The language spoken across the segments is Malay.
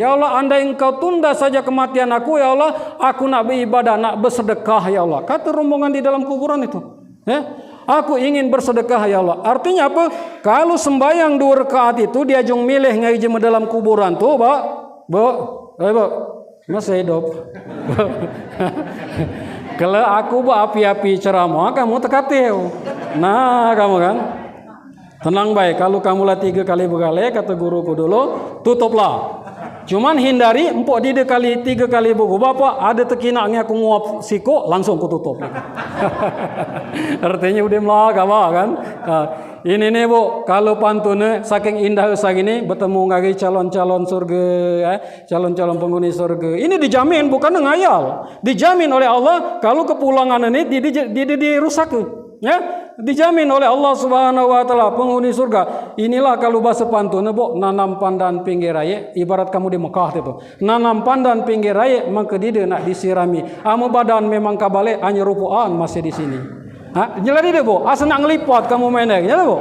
Ya Allah, andai engkau tunda saja kematian aku, ya Allah, aku nak beribadah, nak bersedekah, ya Allah. Kata rombongan di dalam kuburan itu. Ya, aku ingin bersedekah, ya Allah. Artinya apa? Kalau sembahyang 2 rakaat itu, dia jung milih ngai jema dalam kuburan tu, Bu, masih hidup. Kalau aku api-api ceramah, kamu tekatiu. Nah, kamu kan. Tenang baik, kalau kamu lah 3 kali berkali, kata guruku dulu, tutuplah. Cuman hindari empok dia 3 kali buku bapak ada tekinaknya aku nguap siko langsung aku tutup. Artinya udah melaka kan. Ini nih Bu, kalau pantune saking indah segini bertemu ngari calon-calon surga, calon-calon penghuni surga. Ini dijamin bukan ngayal. Dijamin oleh Allah kalau kepulangan ini dirusak. Ya, dijamin oleh Allah Subhanahu wa taala penghuni surga. Inilah kalau bahasa pantun Bu, nanam pandan pinggir raya ibarat kamu di Mekah itu. Nanam pandan pinggir raya maka dia nak disirami. Amu badan memang kabale hanya rupuan masih di sini. Nyala dia Bu, asa nak ngelipat kamu mainnya, nyala Bu.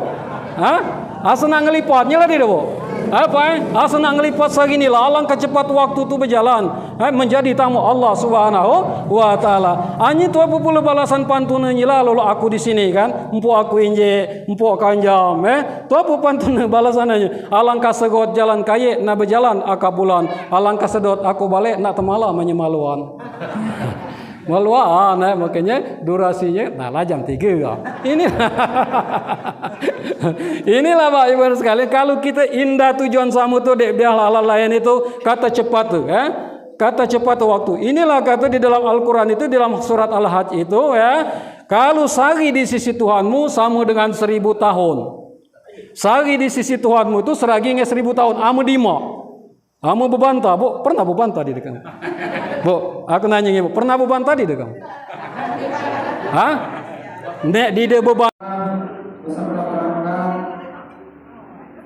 Asa nak ngelipat, nyala dia Bu. Asa nak ngelipat segini lah, alangkah cepat waktu tu berjalan menjadi tamu Allah Subhanahu wa taala. Anyi tu apa pula balasan pantun nyila lalu aku di sini kan, empu aku inje, empu kanjam tu apa pantun balasannya? Alangkah segot jalan kaya nak berjalan akabulan, alangkah sedot aku balik nak temala menyemaluan. Maluan, makanya durasinya lah jam 3 inilah Pak Ibu sekalian, kalau kita indah tujuan samu tu dek biar hal lain itu kata cepat tu kata cepat waktu. Inilah kata di dalam Al-Quran itu dalam surat Al-Hajj itu kalau sehari di sisi Tuhanmu sama dengan 1000 tahun. Sehari di sisi Tuhanmu itu seraginya 1000 tahun. Amu dima. Amu berbantah, Bu, pernah berbantah di dekat? Bu, aku nanya Ibu, pernah berbantah di dekat? Nek di de beban bersama perangkat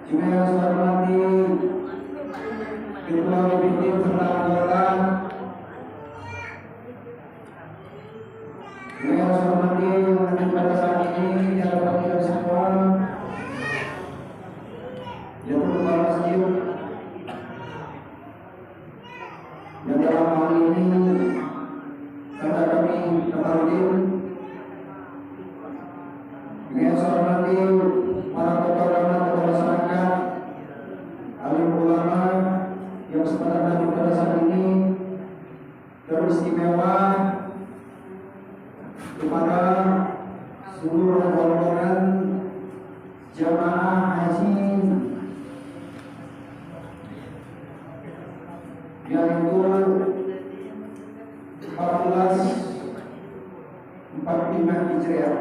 juga yang sudah mati kedua pemimpin serta anggota juga yang sudah mati menuju pada saat ini yang dapat kita semua yang berubah masjid dan dalam hal ini karena kami Kamarudin dengan hormati para tokoh ulama masyarakat, alim ulama yang sebenarnya hadir pada saat ini teristimewa kepada seluruh rombongan jamaah haji yaitu 1445 Hijriah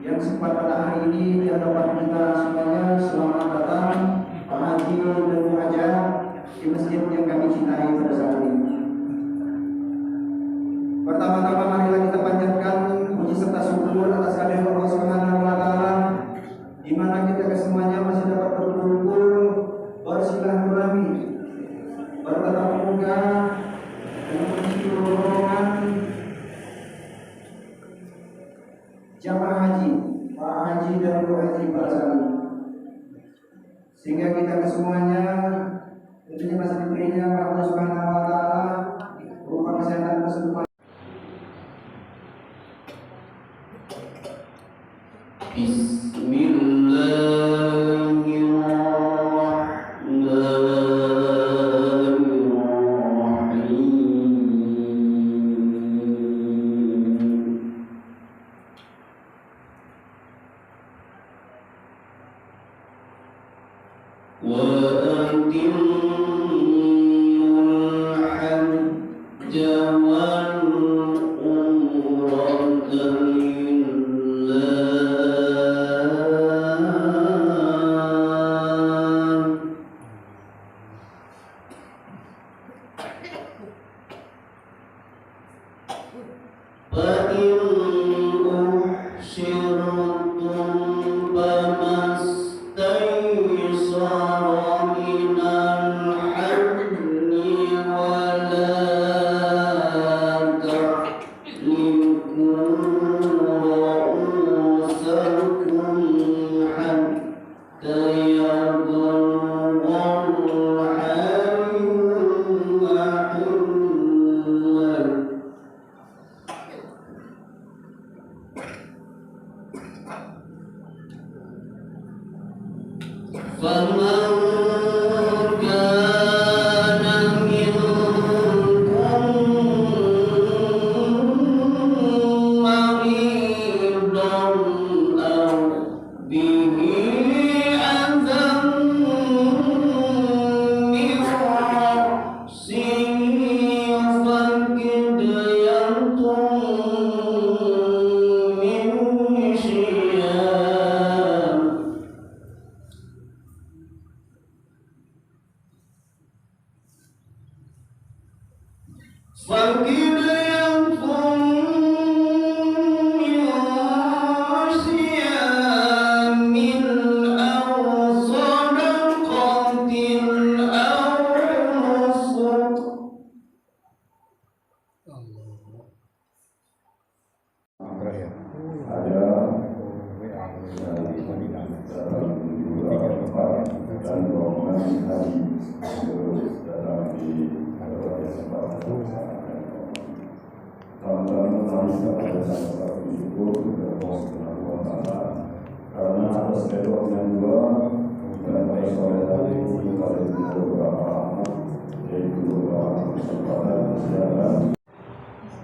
yang sempat pada hari ini dapat kita semuanya selamat datang Pak Haji dan Bu Haja di masjid yang kami cintai pada saat ini. Pertama-tama marilah kita panjatkan puji serta syukur atas kehadiran Allah Subhanahu wa taala di mana kita kesemuanya masih dapat berkumpul bersilaturahmi bertatap muka dan menuju rombongan jamaah haji, Pak Haji dan Bu Haji pada saat ini. Sehingga kita kesemuanya tentunya masih diberinya Allah Subhanahu wa taala berupa kesehatan keseluruhan.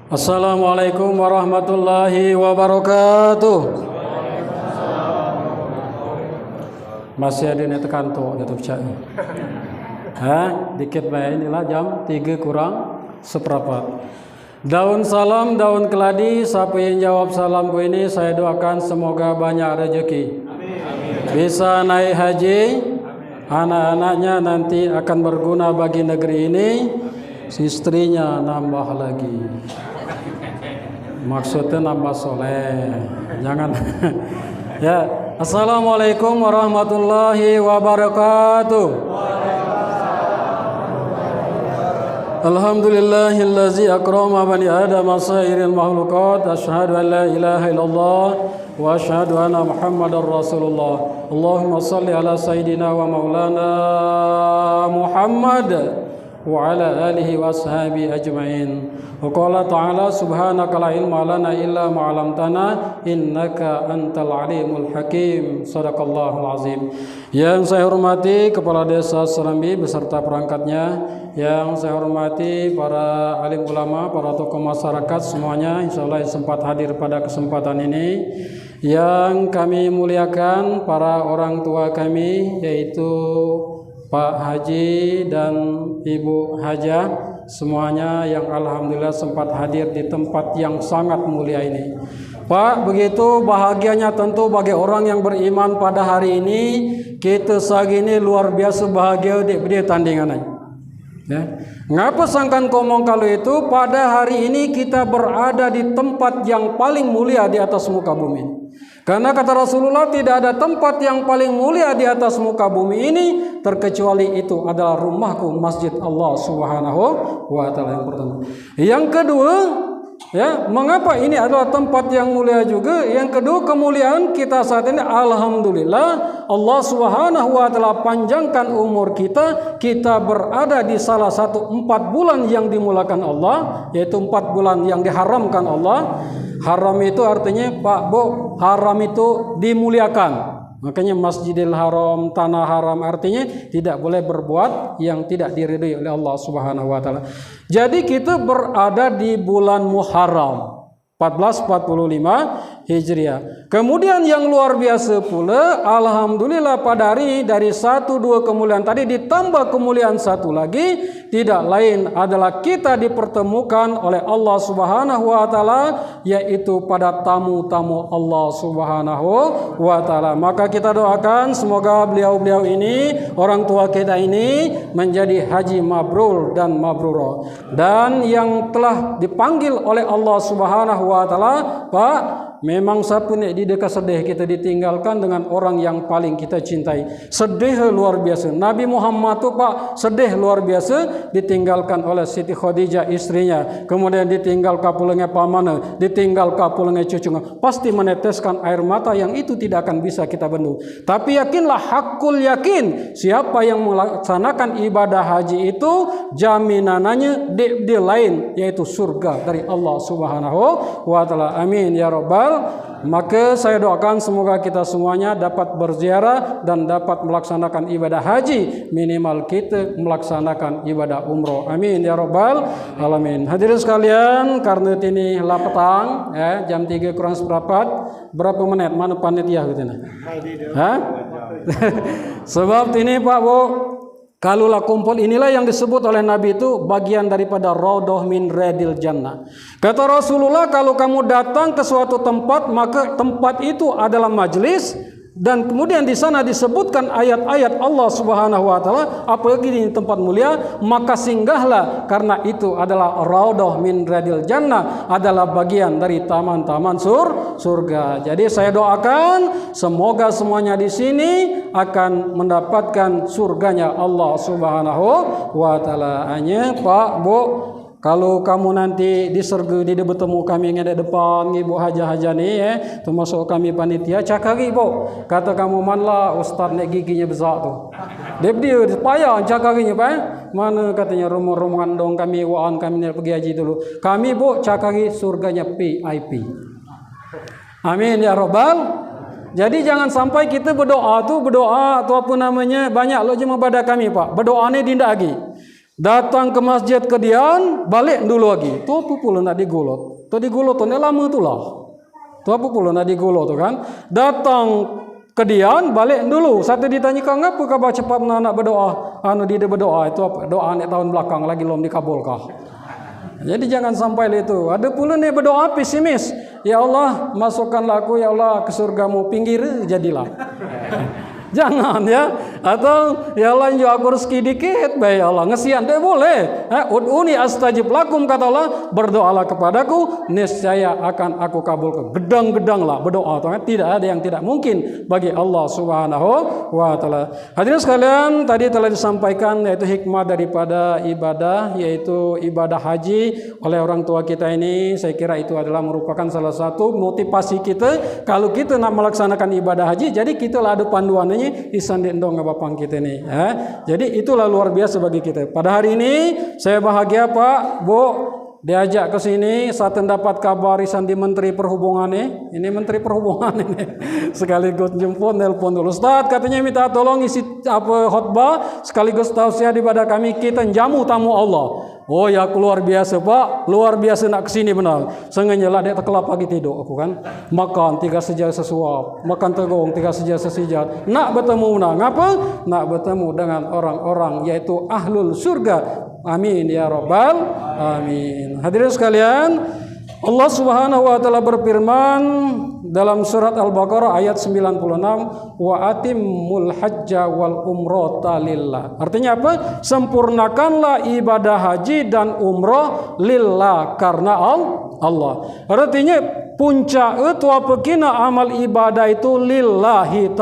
Assalamualaikum warahmatullahi wabarakatuh. Masih ada yang tekan tu ada tuh dikit baik inilah jam 3 kurang seperempat. Daun salam, daun keladi. Siapa yang jawab salamku ini, saya doakan semoga banyak rezeki. Bisa naik haji. Anak-anaknya nanti akan berguna bagi negeri ini. Istrinya nambah lagi. Maksudnya nambah soleh. Jangan. Ya. Assalamualaikum warahmatullahi wabarakatuh. Alhamdulillahillazi akrama bani adam sairil makhluqat. Asyhadu an la ilaha illallah wa asyhadu anna muhammadar rasulullah. Allahumma salli ala sayyidina wa maulana Muhammad wa ala alihi wa ashabihi ajma'in. Wa qala ta'ala subhanaka la ilma lana illa ma 'allamtana innaka antal alimul hakim. Shadaqallahul azim. Yang saya hormati Kepala Desa Serambi beserta perangkatnya, yang saya hormati para alim ulama, para tokoh masyarakat semuanya, insyaallah sempat hadir pada kesempatan ini. Yang kami muliakan para orang tua kami, yaitu Pak Haji dan Ibu Hajah, semuanya yang alhamdulillah sempat hadir di tempat yang sangat mulia ini. Pak, begitu bahagianya tentu bagi orang yang beriman pada hari ini. Kita segini luar biasa bahagia di tandingan ini. Ya. Ngapa sangkan ngomong kalau itu? Pada hari ini kita berada di tempat yang paling mulia di atas muka bumi. Karena kata Rasulullah, tidak ada tempat yang paling mulia di atas muka bumi ini terkecuali itu adalah rumahku, masjid Allah Subhanahu wa taala, yang pertama. Yang kedua, ya, mengapa ini adalah tempat yang mulia juga? Yang kedua, kemuliaan kita saat ini alhamdulillah Allah Subhanahu wa taala panjangkan umur kita. Kita berada di salah satu 4 bulan yang dimulakan Allah, yaitu 4 bulan yang diharamkan Allah. Haram itu artinya Pak Bu, haram itu dimuliakan. Makanya Masjidil Haram, tanah haram, artinya tidak boleh berbuat yang tidak diridhoi oleh Allah Subhanahu wa taala. Jadi kita berada di bulan Muharram 1445 Hijriah. Kemudian yang luar biasa pula, alhamdulillah pada hari dari 1-2 kemuliaan tadi ditambah kemuliaan satu lagi, tidak lain adalah kita dipertemukan oleh Allah Subhanahu wa taala, yaitu pada tamu-tamu Allah Subhanahu wa taala. Maka kita doakan semoga beliau-beliau ini, orang tua kita ini menjadi haji mabrur dan mabrurah. Dan yang telah dipanggil oleh Allah Subhanahu wa taala, Pak, memang siapa nih di dekat sedih kita ditinggalkan dengan orang yang paling kita cintai. Sedih luar biasa. Nabi Muhammad tuh Pak sedih luar biasa ditinggalkan oleh Siti Khadijah istrinya. Kemudian ditinggal kapulengnya pamannya, ditinggal kapulengnya cucunya. Pasti meneteskan air mata yang itu tidak akan bisa kita bendung. Tapi yakinlah, hakul yakin, siapa yang melaksanakan ibadah haji itu jaminannya di lain, yaitu surga dari Allah Subhanahu wa taala. Amin ya rabbal. Maka saya doakan semoga kita semuanya dapat berziarah dan dapat melaksanakan ibadah haji, minimal kita melaksanakan ibadah umroh. Amin ya rabbal alamin. Hadirin sekalian, karena ini lah petang, jam 3 kurang seperempat. Berapa menit? Mana panitia gitu nih? Sebab ini Pak Bu, kalulah kumpul, inilah yang disebut oleh Nabi itu bagian daripada raudhah min riyadil jannah. Kata Rasulullah, kalau kamu datang ke suatu tempat, maka tempat itu adalah majlis Dan kemudian di sana disebutkan ayat-ayat Allah Subhanahu wa taala, apalagi di tempat mulia, maka singgahlah, karena itu adalah raudhah min riyadil jannah, adalah bagian dari taman-taman surga. Jadi saya doakan semoga semuanya di sini akan mendapatkan surganya Allah Subhanahu wa taala. Hanya Pak, Bu, kalau kamu nanti di surga di bertemu kami yang ada depan ibu haja-haja ni termasuk kami panitia cakari bu, kata kamu manlah ustaz nek giginya besar tu dia payah cakarinya pak mana katanya rombongan dong kami waan kami nak pergi haji dulu kami bu cakari surganya VIP. Amin ya rabbal. Jadi jangan sampai kita berdoa tu apa namanya banyak lo jemaah pada kami pak berdoa ni dindak lagi. Datang ke masjid kedian, balik dulu lagi. Tu apa pula nak digolot? Tu digolot tu ni lama tu lah. Tu apa pula nak digolot tu kan? Datang kedian, balik dulu. Satu ditanya kau ngapa kau cepat nak berdoa? Anu dia berdoa itu apa? Doa ni tahun belakang lagi belum dikabulkah? Jadi jangan sampai itu. Ada pula ni berdoa pesimis. Ya Allah, masukkanlah aku ya Allah ke surgamu, pinggir jadilah. Jangan ya. Atau ya Allah yo aku rezeki dikit baik Allah ngesian dia boleh. Ud'uni astajib lakum kata Allah, berdoalah kepadaku niscaya akan aku kabulkan. Gedang-gedang lah berdoa tuh. Tidak ada yang tidak mungkin bagi Allah Subhanahu wa taala. Hadirin sekalian, tadi telah disampaikan yaitu hikmah daripada ibadah yaitu ibadah haji oleh orang tua kita ini. Saya kira itu adalah merupakan salah satu motivasi kita kalau kita nak melaksanakan ibadah haji. Jadi kita lah ada panduannya isandik dong bapang kita ni. Jadi itulah luar biasa bagi kita. Pada hari ini saya bahagia Pak, Bu, diajak ke sini. Saya dapat kabar isan di Menteri Perhubungan ni. Ini Menteri Perhubungan ini. Sekaligus jemput nelpon dulu. Ustaz katanya minta tolong isi apa khutbah sekaligus tausiah daripada kami kita jamu tamu Allah. Oh ya luar biasa Pak, luar biasa nak kesini benar. Sengaja lah dia terkelap pagi tidur aku kan. Makan 3 sejar sesuap, makan tegong 3 sejar sesijat. Nak bertemu benar. Ngapa? Nak bertemu dengan orang-orang yaitu ahlul surga. Amin ya rabbal amin. Hadirin sekalian, Allah Subhanahu wa taala berfirman dalam surat Al-Baqarah ayat 96, wa atimmul hajja wal umrata lillah. Artinya apa? Sempurnakanlah ibadah haji dan umrah lillah, karena Allah. Artinya puncak itu apa kina amal ibadah itu lillahi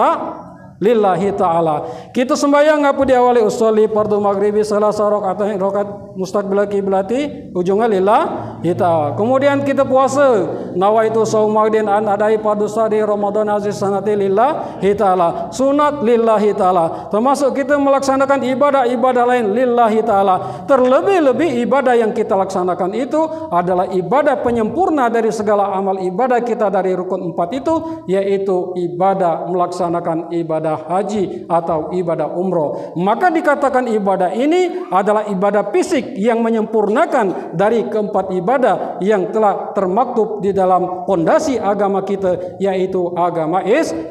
ta'ala. Kita sembahyang apa diawali usolli fardhu maghribi salasa rakaat mustaqbil qiblati, ujungnya lillahi ta'ala. Kemudian kita puasa, nawaitu saumadin an adai fardhu sadi ramadan aziz sanati lillahi ta'ala. Sunat lillahi ta'ala. Termasuk kita melaksanakan ibadah-ibadah lain lillahi ta'ala. Terlebih-lebih ibadah yang kita laksanakan itu adalah ibadah penyempurna dari segala amal ibadah kita dari rukun 4 itu, yaitu ibadah melaksanakan ibadah haji atau ibadah umroh. Maka dikatakan ibadah ini adalah ibadah fisik yang menyempurnakan dari keempat ibadah yang telah termaktub di dalam pondasi agama kita, yaitu agama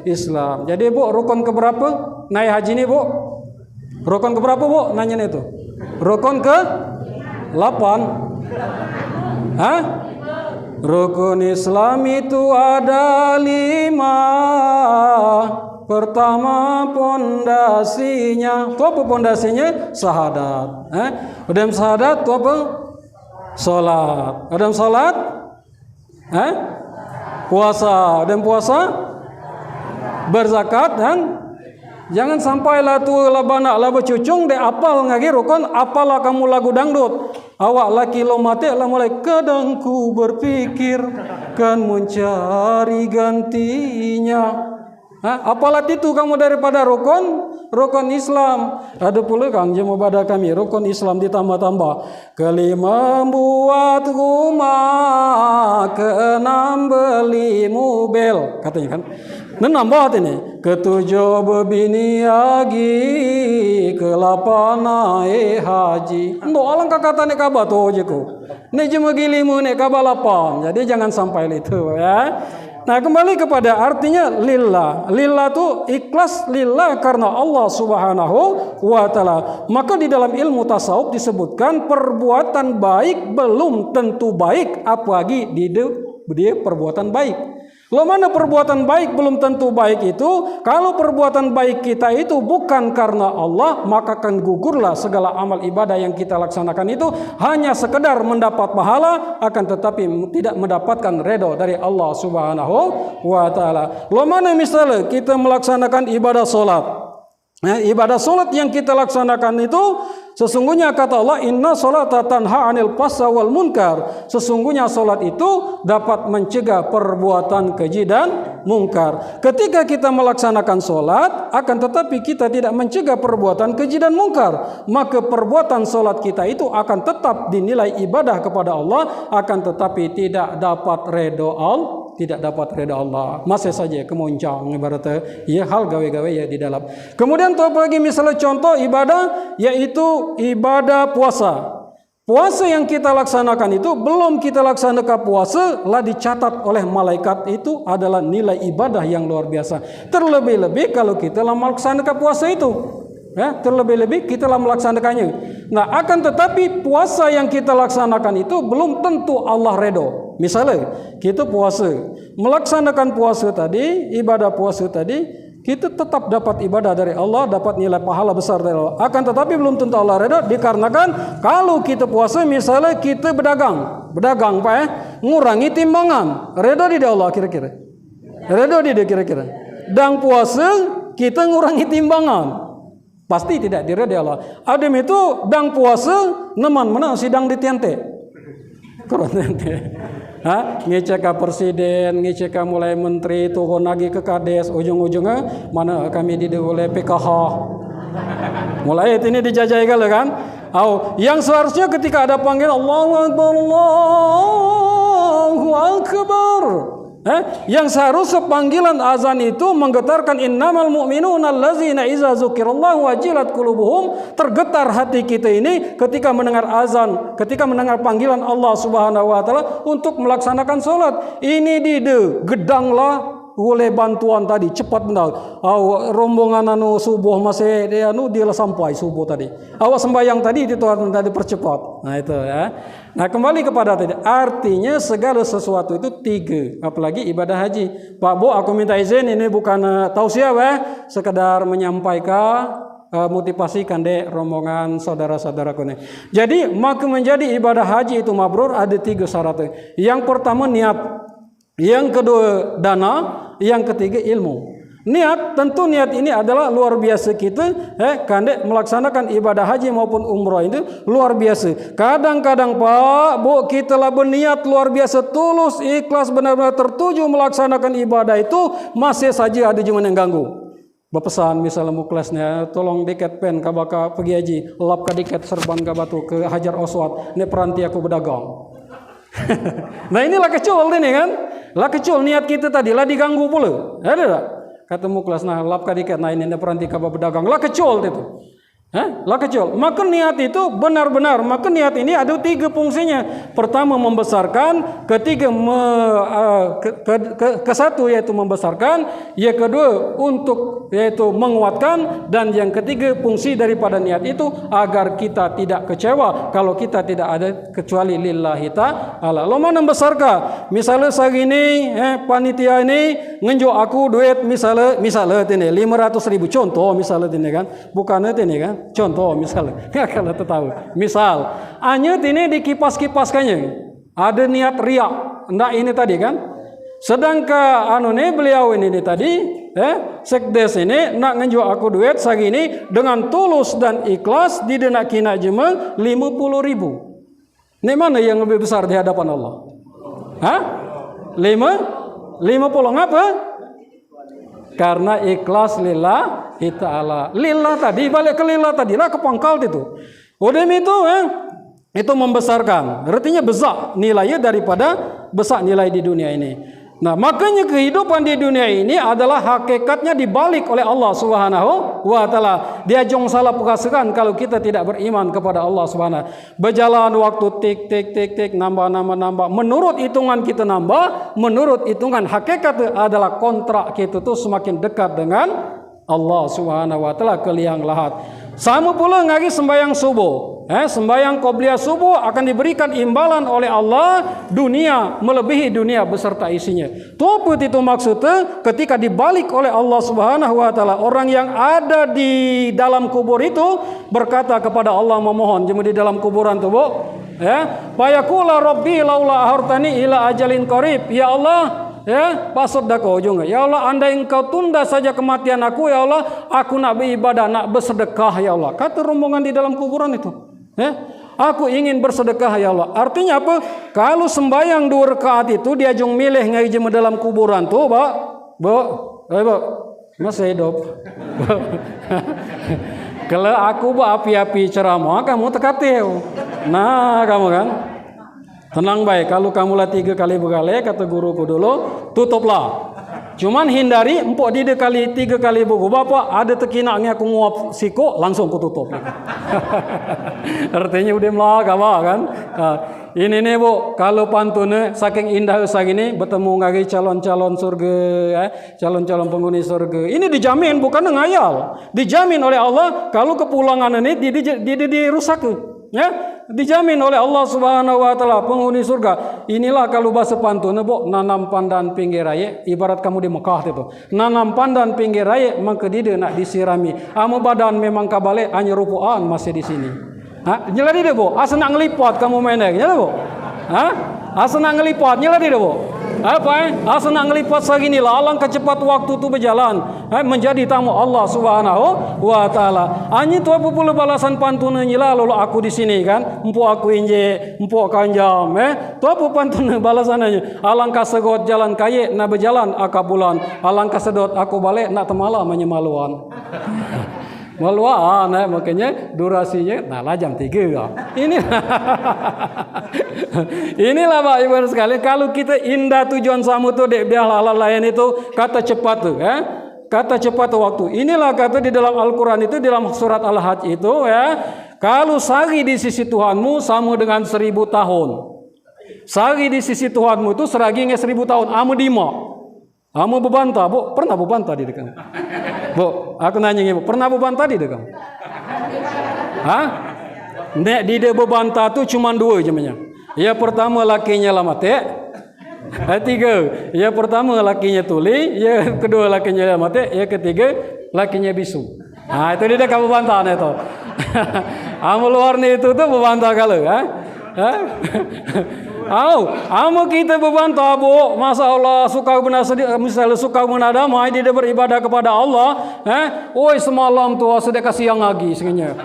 Islam. Jadi Bu, rukun keberapa naik haji ini Bu? Rukun keberapa Bu? Nanya itu. Rukun ke 8. Rukun Islam itu ada 5. Pertama pondasinya, tu apa pondasinya? Syahadat. Udah syahadat tu apa? Salat. Udah salat? Puasa. Udah puasa? Berzakat dan jangan sampailah tu labana laba cucung de apal ngagi rukun apalah kamu lagu dangdut. Awak laki lo mati lah mulai kadangku berpikir kan mencari gantinya. Apalah itu kamu daripada rukun Islam. Ada pula Kang jemaah pada kami rukun Islam ditambah-tambah. Kelima buat rumah, keenam beli mobil, katanya kan. Dan nambah ini. Ketujuh berbini lagi, ke-8 naik haji. Ndo alangkah kata nek kabar tu je ko. Nek cuma gilimu nek kabar 8. Jadi jangan sampai itu ya. Nah, kembali kepada artinya lillah. Lillah itu ikhlas lillah karena Allah Subhanahu wa taala. Maka di dalam ilmu tasawuf disebutkan perbuatan baik belum tentu baik apalagi dia perbuatan baik. Lo mana perbuatan baik belum tentu baik itu. Kalau perbuatan baik kita itu bukan karena Allah, maka akan gugurlah segala amal ibadah yang kita laksanakan itu hanya sekedar mendapat pahala, akan tetapi tidak mendapatkan redha dari Allah Subhanahu wa taala. Lo mana misalnya kita melaksanakan ibadah solat. Ibadah solat yang kita laksanakan itu sesungguhnya kata Allah, inna sholata tanha 'anil fahsya wal munkar. Sesungguhnya solat itu dapat mencegah perbuatan keji dan mungkar. Ketika kita melaksanakan solat, akan tetapi kita tidak mencegah perbuatan keji dan mungkar, maka perbuatan solat kita itu akan tetap dinilai ibadah kepada Allah, akan tetapi tidak dapat redha Allah. Tidak dapat redha Allah, masih saja kemoncang ibaratnya ya, hal gawe-gawe ya di dalam. Kemudian apa lagi misalnya contoh ibadah, yaitu ibadah puasa. Puasa yang kita laksanakan itu belum kita laksanakan puasa lah dicatat oleh malaikat itu adalah nilai ibadah yang luar biasa. Terlebih-lebih kalau kita lah melaksanakan puasa itu. Ya, terlebih-lebih kita lah melaksanakannya. Nah, akan tetapi puasa yang kita laksanakan itu belum tentu Allah redha. Misalnya kita puasa, melaksanakan puasa tadi, ibadah puasa tadi, kita tetap dapat ibadah dari Allah, dapat nilai pahala besar dari Allah. Akan tetapi belum tentu Allah redha, dikarenakan kalau kita puasa misalnya kita berdagang Pak ya, ngurangi timbangan, redha di Allah kira-kira. Redha di dia kira-kira. Dan puasa kita ngurangi timbangan, pasti tidak diredha Allah. Adem itu dang puasa neman mana sidang di tiante. Kurang tiante. Ngecek ke presiden, ngecek ke mulai menteri, turun lagi ke kades, ujung-ujungnya mana kami oleh PKH. Mulai ini dijajai kalau kan. Yang seharusnya ketika ada panggilan Allahu Akbar, Allahu Akbar. Yang seharusnya panggilan azan itu menggetarkan innamal mu'minuna allazina iza dzukirallahu wajilat qulubuhum. Tergetar hati kita ini ketika mendengar azan, ketika mendengar panggilan Allah Subhanahu wa taala untuk melaksanakan salat. Ini gedanglah oleh bantuan tadi cepat benar. Rombongan subuh masih dia sampai subuh tadi. Awak sembahyang tadi itu tadi percepat. Nah itu ya. Nah kembali kepada tadi, artinya segala sesuatu itu tiga, apalagi ibadah haji. Pak Bu, aku minta izin, ini bukan tausiah sekedar menyampaikan motivasikan dek rombongan saudara-saudaraku nih. Jadi maka menjadi ibadah haji itu mabrur ada tiga syaratnya. Yang pertama niat, yang kedua dana, yang ketiga ilmu. Niat, tentu niat ini adalah luar biasa kita kandek melaksanakan ibadah haji maupun umrah itu luar biasa. Kadang-kadang Pak Bu kita lah berniat luar biasa tulus ikhlas benar-benar tertuju melaksanakan ibadah itu masih saja ada yang mengganggu. Berpesan misalnya muklasnya tolong diket pen kabaka pergi haji lap ka diket serban ka batu ke Hajar Aswad ne peranti aku berdagang. Nah inilah kecul ini kan. Lah kecul niat kita tadi lah diganggu pula. Ada tak? Ketemu kelas nah lap kadikat nah ini peranti kaba berdagang lah kecil itu. Lah kecil. Maka niat itu benar-benar, maka niat ini ada tiga fungsinya. Pertama membesarkan, ketiga ke satu yaitu membesarkan, yang kedua untuk yaitu menguatkan, dan yang ketiga fungsi daripada niat itu agar kita tidak kecewa kalau kita tidak ada kecuali lillahi ta'ala. Lo mana membesarkan? Misalnya segini panitia ini ngenjo aku duit misalnya ini 500.000 contoh misalnya ini kan, bukan ini kan. Contoh misalnya, kalau tahu. Misal, hanya ini dikipas-kipaskannya. Ada niat riak, enggak ini tadi kan. Sedangkan beliau ini tadi, sekdes ini nak ngejual aku duit segini dengan tulus dan ikhlas di denak kina jema 50.000. Ini mana yang lebih besar di hadapan Allah? 50 ngapa? Karena ikhlas lillahi ta'ala. Lillah tadi, balik ke lillah tadi lah ke pangkal itu. Udah itu membesarkan. Artinya besar nilainya daripada besar nilai di dunia ini. Nah, makanya kehidupan di dunia ini adalah hakikatnya dibalik oleh Allah Subhanahu wa taala. Dia jong salah pukasakan kalau kita tidak beriman kepada Allah Subhanahu. Berjalan waktu tik nambah. Menurut hitungan kita nambah, menurut hitungan hakikat adalah kontrak kita tuh semakin dekat dengan Allah Subhanahu wa taala ke liang lahat. Sama pula ngagi sembahyang subuh. sembahyang qobliyah subuh akan diberikan imbalan oleh Allah dunia melebihi dunia beserta isinya. Apa itu maksudnya? Ketika dibalik oleh Allah Subhanahu wa taala, orang yang ada di dalam kubur itu berkata kepada Allah memohon di dalam kuburan tu, Bu. Fayaqula rabbi laula ahartani ila ajalin qarib. Ya Allah, maksud dako ujung. Ya Allah, andai engkau tunda saja kematian aku, ya Allah, aku nak beribadah, nak bersedekah, ya Allah. Kata rombongan di dalam kuburan itu. Aku ingin bersedekah, ya Allah. Artinya apa? Kalau sembahyang 2 rakaat itu dia jong milih ngai jema dalam kuburan tu, Bu, masih hidup. Kalau aku api-api ceramah, kamu tekatiu. Nah, kamu kan tenang baik. Kalau kamu lah 3 kali berkali, kata guruku dulu, tutuplah. Cuman hindari empok di 3 kali buku bapak ada tekinaknya aku nguap siko langsung aku tutup. Artinya udah melaka kan. Ini nih Bu, kalau pantunnya saking indah segini bertemu lagi calon-calon surga, calon-calon penghuni surga. Ini dijamin bukan ngayal. Dijamin oleh Allah kalau kepulangan ini dirusak. Dijamin oleh Allah Subhanahu wa taala penghuni surga. Inilah kalau bahasa pantun Bu, nanam pandan pinggir raya ibarat kamu di Mekah itu. Nanam pandan pinggir raya maka dia nak disirami. Amu badan memang kabale hanya rupuan masih di sini. Nyela dia Bu, asa nak ngelipat kamu mainnya, nyela Bu. Asa nak ngelipat, nyela dia Bu. Asa nak ngelipat segini lah, alangkah cepat waktu tu berjalan menjadi tamu Allah Subhanahu wa taala. Anyi tu apa pula balasan pantun nyela lalu aku di sini kan, empu aku inje, empu kanjam, tu apa pantun balasannya? Alangkah segot jalan kaya nak berjalan akabulan, alangkah sedot aku balik nak temala menyemaluan. Maluan, makanya durasinya lah jam 3. Inilah Pak Ibu sekalian, kalau kita indah tujuan samu tu dek dia halal lain itu kata cepat tu, kata cepat waktu. Inilah kata di dalam Al-Quran itu, di dalam surat Al-Hajj itu, kalau sehari di sisi Tuhanmu sama dengan 1000 tahun. Sehari di sisi Tuhanmu itu seraginya 1000 tahun. Amu dima. Amu bebantah, Bu, pernah bebantah di dekat? Bu, aku nanya ibu, pernah beban tadi deh kamu? Nek di dia bebantah tu cuma 2 jamnya. Ya pertama lakinya lah mati. 3. Ya pertama lakinya tuli, ya kedua lakinya lah mati, ya ketiga lakinya bisu. Itu dia kamu bantah itu. Amu luar ni itu tuh bebantah kalau, Amu kita berbantah Bu, Masya Allah suka benar misalnya suka benar damai dia beribadah kepada Allah, oi semalam tu sudah kasih yang lagi sebenarnya.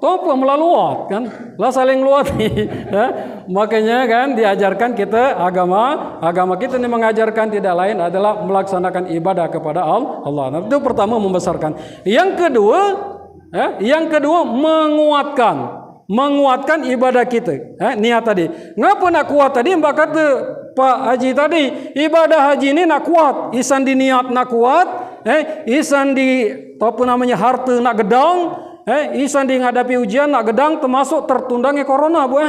Tu apa melaluat kan? Lah saling luat makanya kan diajarkan kita agama kita ini mengajarkan tidak lain adalah melaksanakan ibadah kepada Allah. Nah, itu pertama membesarkan. Yang kedua menguatkan ibadah kita. Niat tadi. Ngapa nak kuat tadi? Mbak kata Pak Haji tadi, ibadah haji ini nak kuat. Isan di niat nak kuat, isan di apa namanya harta nak gedang, isan di ngadapi ujian nak gedang, termasuk tertundanya corona, Bu.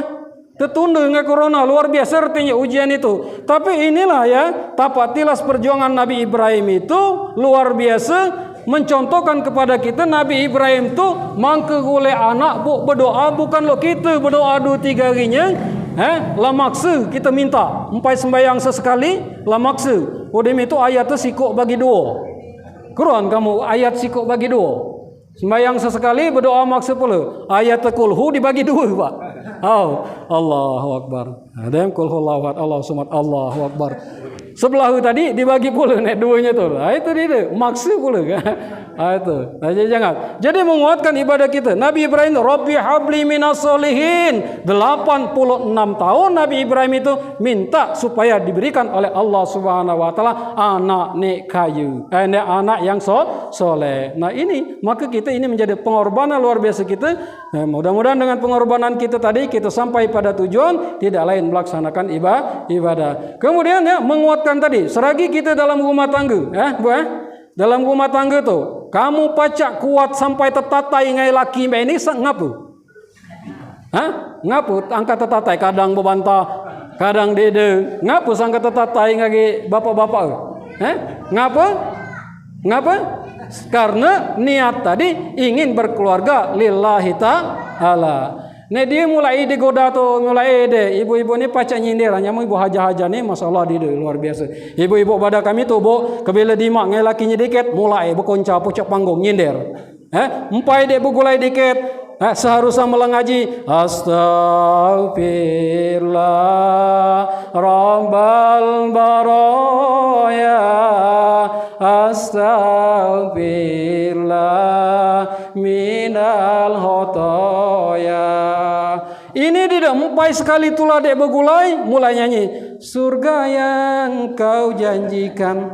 Tertundanya corona luar biasa artinya ujian itu. Tapi inilah tapak tilas perjuangan Nabi Ibrahim itu luar biasa. Mencontohkan kepada kita Nabi Ibrahim tu mangke gule anak Bu berdoa bukan lo kita berdoa 2-3 harinya, lah maksa kita minta empai sembahyang sesekali lah maksa. Udem itu ayat tu sikok bagi 2. Quran kamu ayat sikok bagi 2. Sembahyang sesekali berdoa maksa pula. Ayat kulhu dibagi 2 Pak. Allahu Akbar. Ada kulhu Allahu Samad Allahu Akbar. Sebelah tadi dibagi pula nek 2-nya tu. Itu dia maksa pula kan. Itu. Jangan. Jadi menguatkan ibadah kita. Nabi Ibrahim, Rabbi habli minas solihin. 86 tahun Nabi Ibrahim itu minta supaya diberikan oleh Allah Subhanahu wa taala anak nek kayu. Anak yang soleh. Nah ini maka kita ini menjadi pengorbanan luar biasa kita. Mudah-mudahan dengan pengorbanan kita tadi kita sampai pada tujuan, tidak lain melaksanakan ibadah. Kemudian menguatkan tadi, selagi kita dalam rumah tangga, Bu, dalam rumah tangga tu, kamu pacak kuat sampai tetatai ngai laki ini ngapu? Ngapu angkat tetatai kadang berbantah, kadang dede. Ngapu sangka tetatai ngai bapak-bapak? Ngapa? Karena niat tadi ingin berkeluarga lillahi ta'ala. Alah. Nih dia mulai digoda tu, mulai deh. Ibu-ibu ni pacak nyindir, nyamu ibu haja-haja ni, masalah dia luar biasa. Ibu-ibu pada kami tu, bu, kebila dimak ngai lakinya dikit, mulai berkonca pucak panggung nyindir. Empai dek begulai dikit, seharusnya melengaji. Astaghfirullah Rabbal baraya, astaghfirullah minal khotoya. Ini tidak mempai sekali tulah dek begulai, mulai nyanyi. Surga yang kau janjikan,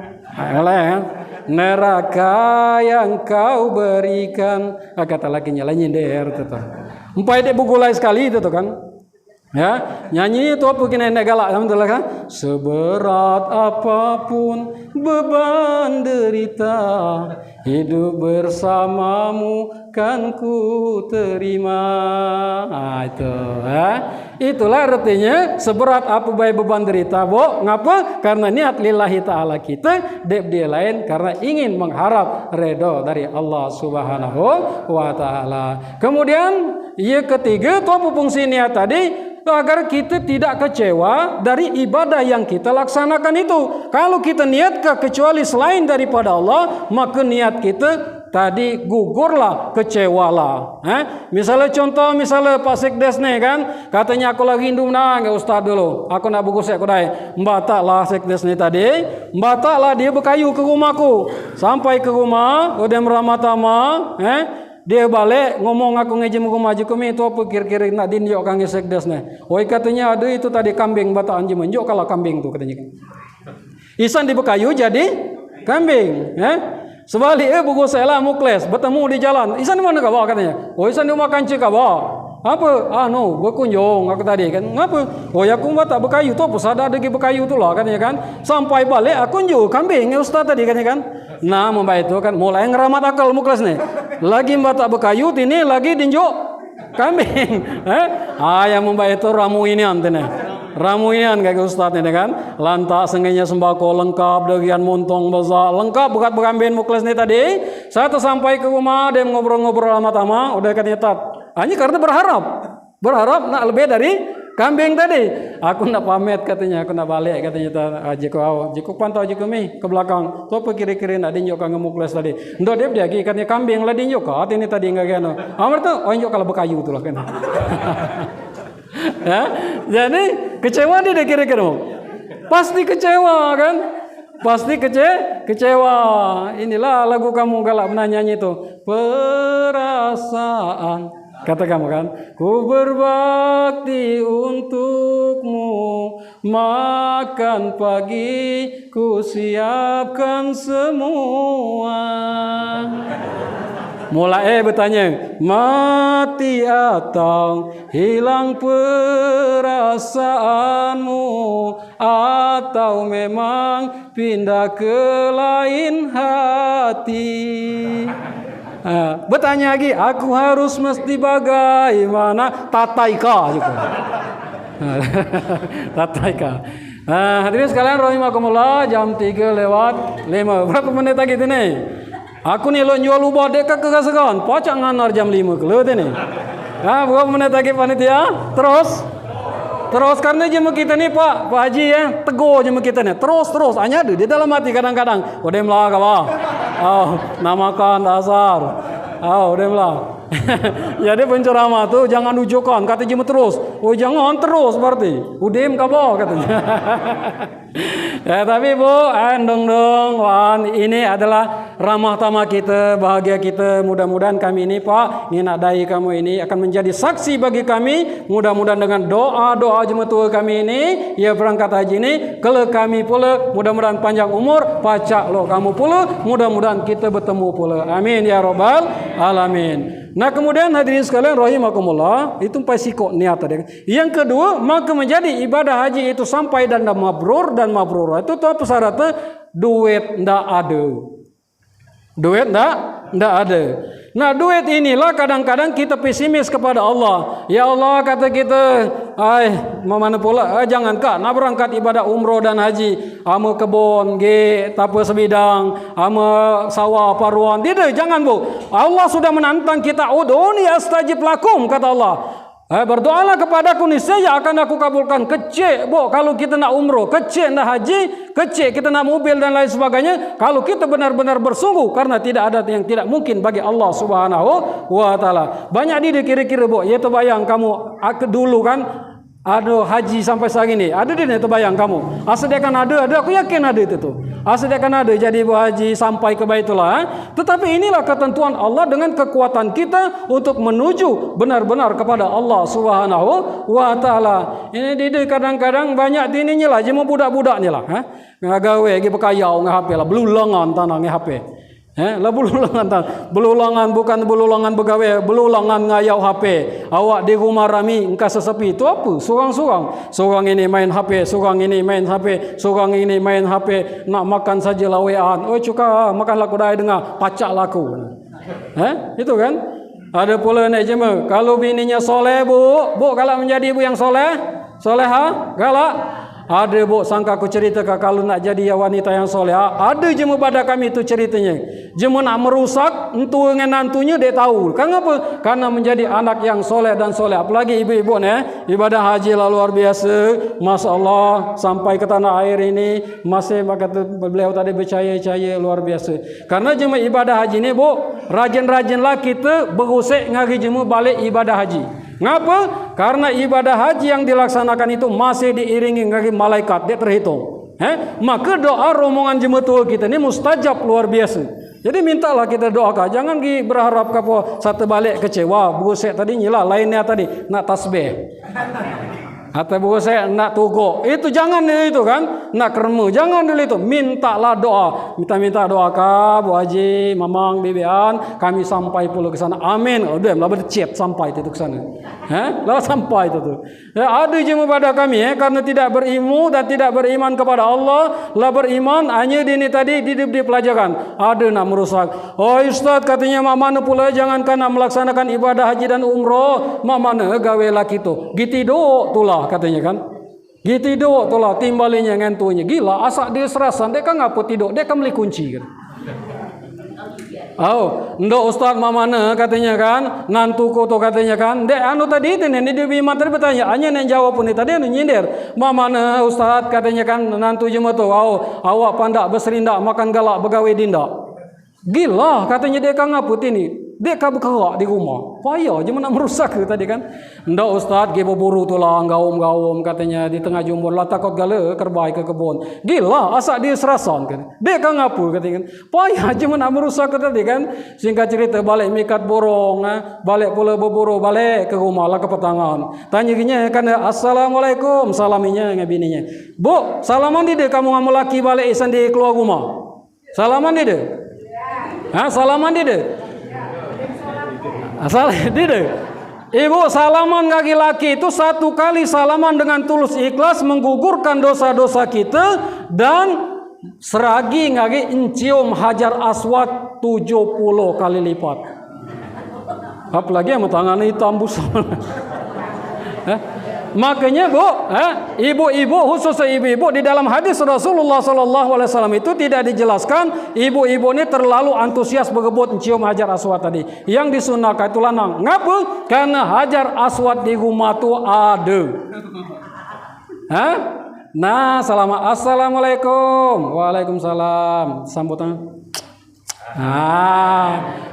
neraka yang kau berikan. Kata lakinya lah nyindir tu. Mempai dek begulai sekali itu kan. Ya, nyanyi itu apa kena nek galak alhamdulillah kan. Seberat apapun beban derita, hidup bersamamu kan ku terima. Itu itulah artinya seberat apa baik beban derita, bu. Ngapa? Karena niat lillahi ta'ala kita dek dia lain karena ingin mengharap redha dari Allah Subhanahu wa ta'ala. Kemudian yang ketiga itu apa fungsi niat tadi? Agar kita tidak kecewa dari ibadah yang kita laksanakan itu. Kalau kita niat kecuali selain daripada Allah, maka niat kita tadi gugurlah, kecewalah. Misalnya contoh, misalnya Pak Sekdes nih kan, katanya aku lagi indum nang Ustaz dulu, aku nak buku saya kudai. Mbataklah Sekdes nih tadi, mbataklah dia berkayu ke rumahku. Sampai ke rumah, udah meramatama, dia balik ngomong aku ngejim rumah je kami itu apa kira-kira nak dinjok kang Sekdes nih. Oi katanya ada itu tadi kambing bata anjing menjok kalau kambing tu katanya. Isan di bekayu jadi kambing, Sebalik buku saya lah mukles bertemu di jalan. Isan di mana kau katanya? Oh isan di rumah kancik kau. Apa? No, berkunjung aku tadi kan. Ngapa? Oh ya aku tak berkayu tu apa sadar degi berkayu tu lah katanya kan. Sampai balik aku kunjung kambing Ustaz tadi katanya kan. Nah, membaik itu kan mulai ngeramat akal mukles nih. Lagi mbak tak berkayu ini lagi dinjuk kambing. Yang membaik itu ramu ini antene. Ramu ini kayak Ustaz ini kan. Lantak sengenya sembako lengkap, dagian montong besar lengkap bukan berkambing mukles nih tadi. Saya sampai ke rumah dia ngobrol-ngobrol sama udah katanya hanya karena berharap nak lebih dari kambing tadi. Aku nak pamit katanya, aku nak balik katanya. Jiko pantau jiko mi ke belakang. Tu apa kira-kira nak dinjok kang mukles tadi. Ndak dia lagi katanya kambing lah dinjok kat ini tadi enggak kena. Amar tu injok kalau berkayu tu lah kan. Ya, jadi kecewa dia kira-kira. Pasti kecewa kan? Pasti kecewa. Inilah lagu kamu galak pernah nyanyi itu. Perasaan. Kata kamu kan, ku berbakti untukmu, makan pagi ku siapkan semua. Mulai bertanya, mati atau hilang perasaanmu, atau memang pindah ke lain hati. Bertanya lagi, aku harus mesti bagaimana? Tataika juga. Tataika. Hadirin sekalian rahimakumullah, jam 3:05. Berapa menit lagi ni? Aku ni lo jual ubah dekat ke kasakan. Pacak nganar jam 5 ke ni. Berapa menit lagi panitia? Terus karena jemaah kita ni Pak Haji tegur jemaah kita ni. Terus hanya ada di dalam hati kadang-kadang. Udah melah kawan. Namakan asar. Udah melah. Jadi penceramah tu jangan ujukan kata jemaah terus. Oh jangan terus berarti. Udah kabar katanya. Tapi Bu, dong wan ini adalah ramah tamah kita, bahagia kita. Mudah-mudahan kami ini Pak, ninak dai kamu ini akan menjadi saksi bagi kami. Mudah-mudahan dengan doa-doa jemaah tua kami ini, ya berangkat haji ini, kalau kami pula mudah-mudahan panjang umur, pacak lo kamu pula, mudah-mudahan kita bertemu pula. Amin ya rabbal alamin. Nah kemudian hadirin sekalian rahimakumullah, itu sikok niat tadi. Yang kedua, maka menjadi ibadah haji itu sampai dan mabrur dan mabrur. Itu apa syaratnya? Duit ndak ada. Duit ndak Tidak ada. Nah, duit inilah kadang-kadang kita pesimis kepada Allah. Ya Allah, kata kita, mana pula, jangan kak, nak berangkat ibadah umroh dan haji, ama kebun, tapa sebidang, ama sawah, paruan. Tidak, jangan bu. Allah sudah menantang kita, ud'uni astajib lakum, kata Allah. Berdoalah kepadaku, niscaya akan aku kabulkan. Kecil bu, kalau kita nak umroh, kecil nak haji, kecil kita nak mobil dan lain sebagainya. Kalau kita benar-benar bersungguh, karena tidak ada yang tidak mungkin bagi Allah Subhanahu wa Ta'ala. Banyak dia kira-kira bu, ya terbayang kamu dulu kan ada haji sampai sekarang ini, ada dia terbayang kamu. Asal dia kan ada, aku yakin ada itu tuh. Asal dia kan ada jadi ibu haji sampai ke Baitullah. Tetapi inilah ketentuan Allah dengan kekuatan kita untuk menuju benar-benar kepada Allah Subhanahu wa Ta'ala. Ini dia kadang-kadang banyak dininya lah, cuma budak-budaknya lah. Ngagawe lagi berkayau nge HP lah, belulangan tanah nge HP. Lah belulangan bukan belulangan begawe, belulangan ngayau HP. Awak di rumah rami engkau sesepi itu apa? Sorang-sorang. Sorang ini main HP, sorang ini main HP, sorang ini main HP. Nak makan saja lawean. Oh cuka makan laku dah dengar pacak laku. Itu kan? Ada pula nak jema. Kalau bininya soleh bu kalau menjadi ibu yang soleh, soleha, galak. Ada bu, sangka aku cerita kalau nak jadi wanita yang soleh. Ada jema pada kami itu ceritanya. Jema nak merusak entu dengan nantunya dia tahu. Kenapa? Karena menjadi anak yang soleh dan soleh. Apalagi ibu-ibu ibadah haji lah luar biasa. Masya Allah, sampai ke tanah air ini masih kata beliau tadi bercahaya-cahaya luar biasa. Karena jema ibadah haji ini bu, rajin-rajinlah kita berusik ngari jema balik ibadah haji. Ngapa? Karena ibadah haji yang dilaksanakan itu masih diiringi dari malaikat, dia terhitung. Maka doa rombongan jemaah kita ini mustajab luar biasa. Jadi mintalah kita doakan, jangan berharap kapo satu balik kecewa. Busek tadi nyila, lainnya tadi nak tasbih. Atau saya nak tugok, itu jangan itu kan, nak kermu, jangan dulu itu. Mintalah doa, minta doa kah, Bu Haji, Mamang, Bibian, kami sampai pula ke sana. Amin. Udah, lah bercet sampai itu ke sana. Lah sampai itu tuh. Ya, ada jemaah pada kami karena tidak berilmu dan tidak beriman kepada Allah, lah beriman hanya ini tadi di pelajaran. Ada nak merusak. Oh Ustaz katanya mak mana pula jangankan nak melaksanakan ibadah haji dan umroh, mak mana gawe laki tu. Gitido tulah katanya kan. Gitido tulah timbalinya ngantunya. Gila asak dia serasan dia kan ngapa tidur, dia kan beli kunci kan. Ndok Ustaz mamana katanya kan, nantuku tu katanya kan, dek anu tadi itu nih dia bimat tadi bertanya, hanya yang jawab pun tadi anu nyindir, mamana Ustaz katanya kan nantu jema tu, awak pandak beserindak makan galak begawe dindak. Gila katanya dia kan ngaput ini. Dia kan berkerak di rumah. Payah je nak merusak ke tadi kan. Ndak Ustaz ge berburu tu lah gaum-gaum katanya di tengah jumur lah takut gala kerbai ke kebun. Gila asak dia serasan kan. Dia kan ngapu katanya kan. Payah je nak merusak ke tadi kan. Singkat cerita balik mikat borong, balik pula berburu balik ke rumah lah ke petangan. Tanya gini kan assalamualaikum salaminya dengan bininya. Bu, salaman dia kamu ngamu laki balik isan di keluar rumah. Salaman dia. Salaman dia. Asal dia. Ibu salaman laki-laki itu satu kali salaman dengan tulus ikhlas menggugurkan dosa-dosa kita dan seragi ngagi encium hajar aswad 70 kali lipat. Apalagi yang tangan hitam busam. Makanya bu, ibu-ibu khususnya ibu-ibu di dalam hadis Rasulullah SAW itu tidak dijelaskan ibu-ibu ini terlalu antusias berebut mencium hajar aswad tadi. Yang disunahkan itu lanang. Ngapa? Karena hajar aswad di rumah itu ada. Nah, assalamualaikum, waalaikumsalam, sambutan.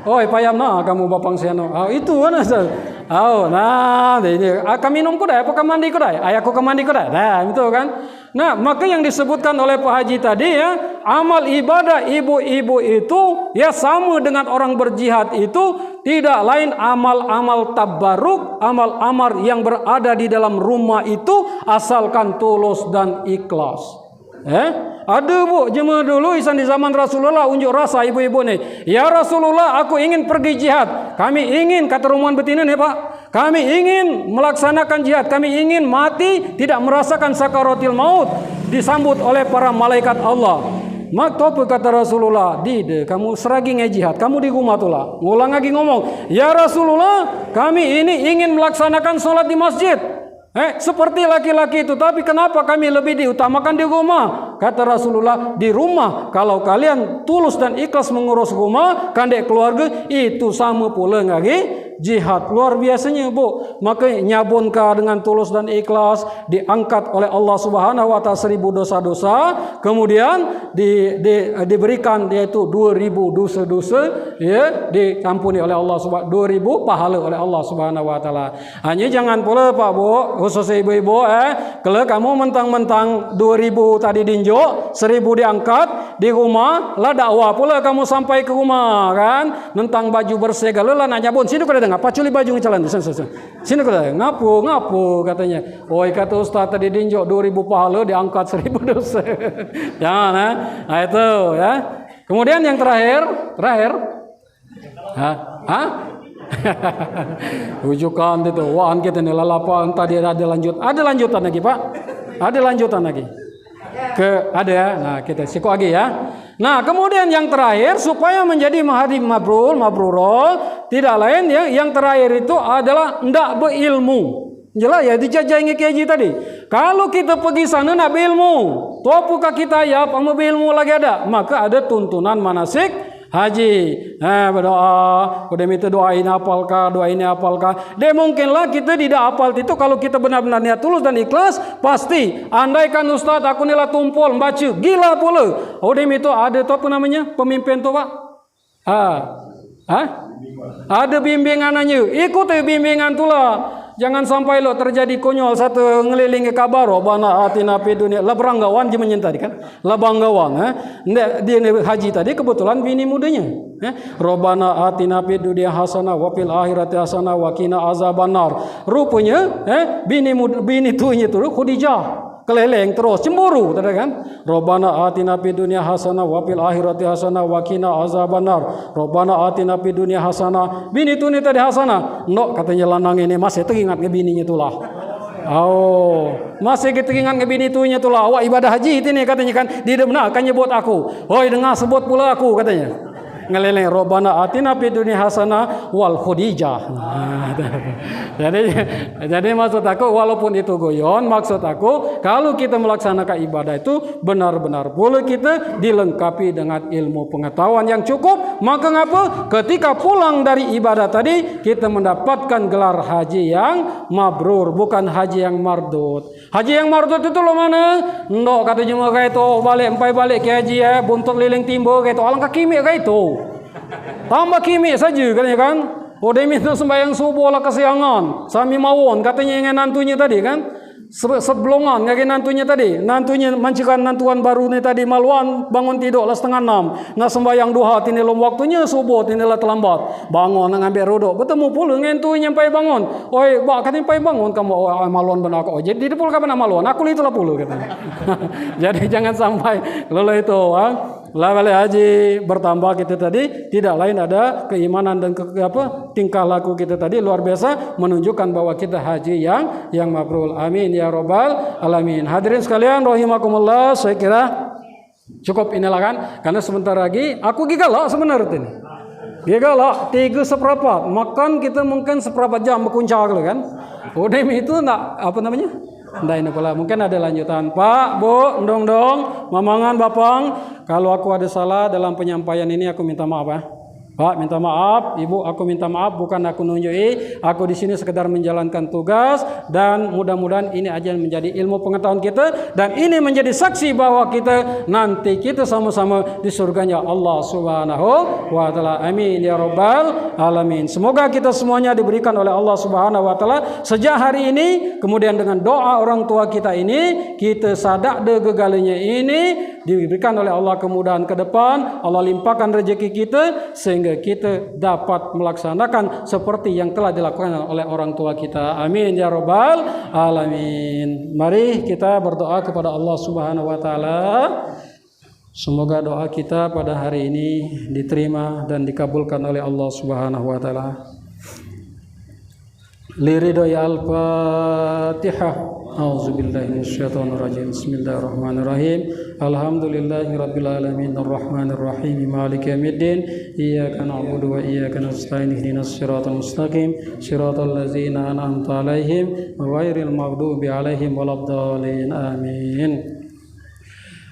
Oi payam na kamu bapang siano. Itu mana sah? Kami minum kudai, apa mandi kudai? Ayahku mandi kudai. Nah, itu kan. Nah, maka yang disebutkan oleh Pak Haji tadi ya, amal ibadah ibu-ibu itu ya sama dengan orang berjihad itu tidak lain amal-amal tabarruk, amal-amal yang berada di dalam rumah itu asalkan tulus dan ikhlas. Ada bu, jemaah dulu isan di zaman Rasulullah unjuk rasa ibu-ibu nih. Ya Rasulullah, aku ingin pergi jihad. Kami ingin, kata rombongan betina nih Pak, kami ingin melaksanakan jihad. Kami ingin mati tidak merasakan sakaratil maut, disambut oleh para malaikat Allah. mak tope kata Rasulullah, "Dide, kamu seragi jihad, kamu di rumah tulah." Ngulang lagi ngomong, "Ya Rasulullah, kami ini ingin melaksanakan sholat di masjid. Seperti laki-laki itu, tapi kenapa kami lebih diutamakan di rumah?" Kata Rasulullah, "Di rumah kalau kalian tulus dan ikhlas mengurus rumah, kandek keluarga, itu sama pula lagi jihad." Luar biasanya, Bu. Maka nyabunka dengan tulus dan ikhlas, diangkat oleh Allah Subhanahu wa taala 1000 dosa-dosa, kemudian diberikan yaitu 2000 dosa-dosa, ya, diampuni oleh Allah Subhanahu 2000 pahala oleh Allah Subhanahu wa taala. Hanya jangan pula Pak Bu, khususnya ibu-ibu, kalau kamu mentang-mentang 2000 tadi dinjuk, 1000 diangkat di rumah, lah dakwah pula kamu sampai ke rumah kan, tentang baju bersih galau lah nanya, "Bun, sini kau ada ngapa culi baju ngecalan sini kau ada ngapu katanya." "Oi, kata Ustaz tadi dinjuk 2000 pahala diangkat 1000 dosa." Jangan, nah itu ya. Kemudian yang terakhir, rujukan itu, wah kita nih lalapan tadi ada lanjutan lagi Pak, ada lanjutan lagi ada. Nah kita siku lagi ya. Nah kemudian yang terakhir supaya menjadi mahadi mabrur, tidak lain ya, yang terakhir itu adalah ndak berilmu. Jelas ya dijajangi kaji tadi. Kalau kita pergi sana nak berilmu, tuapukah kita ya sama berilmu lagi ada, maka ada tuntunan manasik haji. Berdoa, udah minta doa ini apalkah. Dia mungkinlah kita tidak hafal itu, kalau kita benar-benar niat tulus dan ikhlas, pasti. Andaikan Ustaz aku nila tumpul baca, gila pula. Udah itu ada tu apa namanya? Pemimpin tu Pak. Ada bimbingannya. Ikuti bimbingan tulah. Jangan sampai lo terjadi konyol satu ngelilingi kabar Rabbana atina fid dunya labanggawan je menyentadi kan, labanggawan dia haji tadi kebetulan bini mudanya, Rabbana atina fid dunya hasanah wa fil akhirati hasanah wa qina azabannar. Rupanya bini tuanya tu Khadijah keleleng terus cemburu tadi kan, Rabbana atina fid dunya hasanah wa fil akhirati hasanah wa qina azabannar. Rabbana atina fid dunya hasanah, bini tu ni tadi hasanah, nok katanya lanang ini masih teringat ke bininya tulah. Masih teringat ke bini tunya tulah. Awak ibadah haji ini katanya kan, dia benar kan nyebut aku. Hoi dengar sebut pula aku katanya. Ngeleleng Rabbana atina fid dunya hasanah wal Khadijah. Jadi maksud aku, walaupun itu goyon, maksud aku kalau kita melaksanakan ibadah itu benar-benar boleh kita dilengkapi dengan ilmu pengetahuan yang cukup. Maka ngapa? Ketika pulang dari ibadah tadi kita mendapatkan gelar haji yang mabrur, bukan haji yang mardut. Haji yang mardut itu lo mana? Ndok kata jemaah kayak itu balik ke haji buntut liling timbo kayak itu, alangkah kimik kayak itu. Tambah kimik saja katanya kan. Dia minta sembahyang subuh lah kesiangan. Sami mawon katanya ingin nantunya tadi kan. Sebelongan ngagi nantunya tadi. Nantunya mancikan nantuan baru ni tadi maluan bangun tidur lah 5:30. Nak sembahyang duha tini lom waktunya subuh tini lah terlambat. Bangun nak ambil rodok. Bertemu pula ngentunya sampai bangun. Oi, bak katanya sampai bangun kamu maluan benar kok. Jadi di pula kapan maluan? Aku itulah pula katanya. Jadi jangan sampai lalu itu lah balik haji bertambah kita tadi tidak lain ada keimanan dan tingkah laku kita tadi luar biasa menunjukkan bahwa kita haji yang mabrur. Amin ya rabbal alamin. Hadirin sekalian rahimakumullah, saya kira cukup inilah kan, karena sebentar lagi aku gigalak sebenarnya ini. Gigalak 3/4 makan kita mungkin 1/4 jam berkuncak kan. Udah itu nak apa namanya? Entah ini pula mungkin ada lanjutan. Pak, Bu, dong, mamangan, bapang, kalau aku ada salah dalam penyampaian ini aku minta maaf ya. Pak, minta maaf, Ibu, aku minta maaf, bukan aku nunjuki, aku di sini sekedar menjalankan tugas dan mudah-mudahan ini aja menjadi ilmu pengetahuan kita dan ini menjadi saksi bahwa kita nanti kita sama-sama di surganya Allah Subhanahu wa taala. Amin ya rabbal alamin. Semoga kita semuanya diberikan oleh Allah Subhanahu wa taala sejak hari ini, kemudian dengan doa orang tua kita ini, kita sadak de gegalanya ini diberikan oleh Allah kemudahan ke depan, Allah limpahkan rezeki kita sehingga kita dapat melaksanakan seperti yang telah dilakukan oleh orang tua kita. Amin ya rabbal alamin. Mari kita berdoa kepada Allah Subhanahu wa taala. Semoga doa kita pada hari ini diterima dan dikabulkan oleh Allah Subhanahu wa taala. liridoi al-Fatihah. A'udzubillahi minasyaitonirrajim. Bismillahirrahmanirrahim. Alhamdulillahirabbil alamin arrahmanir rahim maliki yaumiddin. Iyyaka na'budu wa iyyaka nasta'in ihdinas siratal mustaqim siratal ladzina an'amta 'alaihim ghairil maghdubi 'alaihim waladdallin. Amin.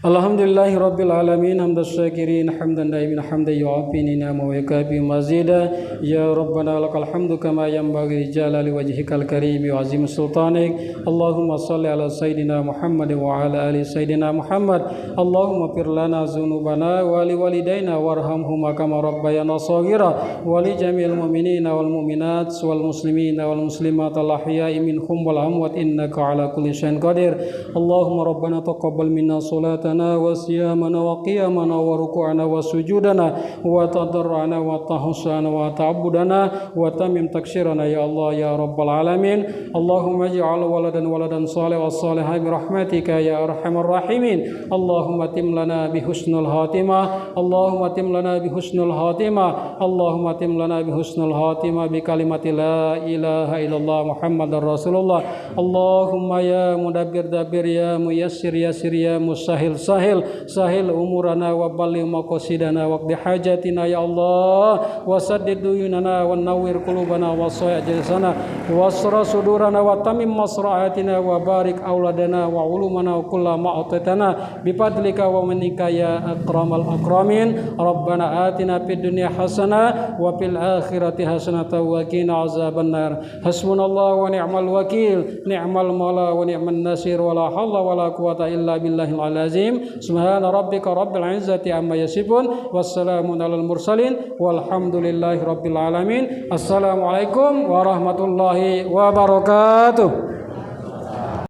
Alhamdulillahi rabbil alamin hamdas syakirin hamdan daimin hamdan yu'afi ni'ama wa yakafi mazida ya rabbana lakal hamdu kama yanbaghi li jalali wajhikal karim wa azim sultanik. Allahumma shalli ala sayidina Muhammad wa ala ali sayidina Muhammad. Allahumma fir lana dzunubana wa li walidaina warhamhuma kama rabbayana shaghira wa li jami'il mu'minina wal mu'minat wal muslimina wal muslimat al ahya'i minhum wal amwat innaka ala kulli syai'in qadir. Allahumma rabbana taqabbal minna salata وصيامنا وقيامنا وركوعنا وسجودنا وتضرعنا وتحسنا وتعبدنا وتمم تكسيرنا يا الله يا رب العالمين. اللهم اجعل ولدا صالح والصالحا برحمتك يا ارحم الراحمين. اللهم تم لنا بحسن الخاتمه اللهم تم لنا بحسن الخاتمه اللهم تم لنا بحسن الخاتمه بكلمه لا اله الا الله محمد رسول الله. اللهم يا مدبر دبر يا ميسر يسر يا مسهل sahil umurana wa balligh maqasidana waqdi hajatina ya Allah wa saddid duyunana wa nawwir qulubana wa soya jalsana wasra sudurana wa tamim masra'atina wa barik auladana wa ulumana wa kullama a'tatana bifadlika wa manika ya akramal akramin. Rabbana atina fid dunya hasanah wa fil akhirati hasanah wa qina azabannar. Hasbunallahu wa ni'mal wakil ni'mal maula wa ni'man nasir wa la haula wa la quwata illa billahil azim. Subhana rabbika rabbil izzati amma yasifun wassalamun alal mursalin walhamdulillahi rabbil alamin. Assalamualaikum warahmatullahi wabarakatuh.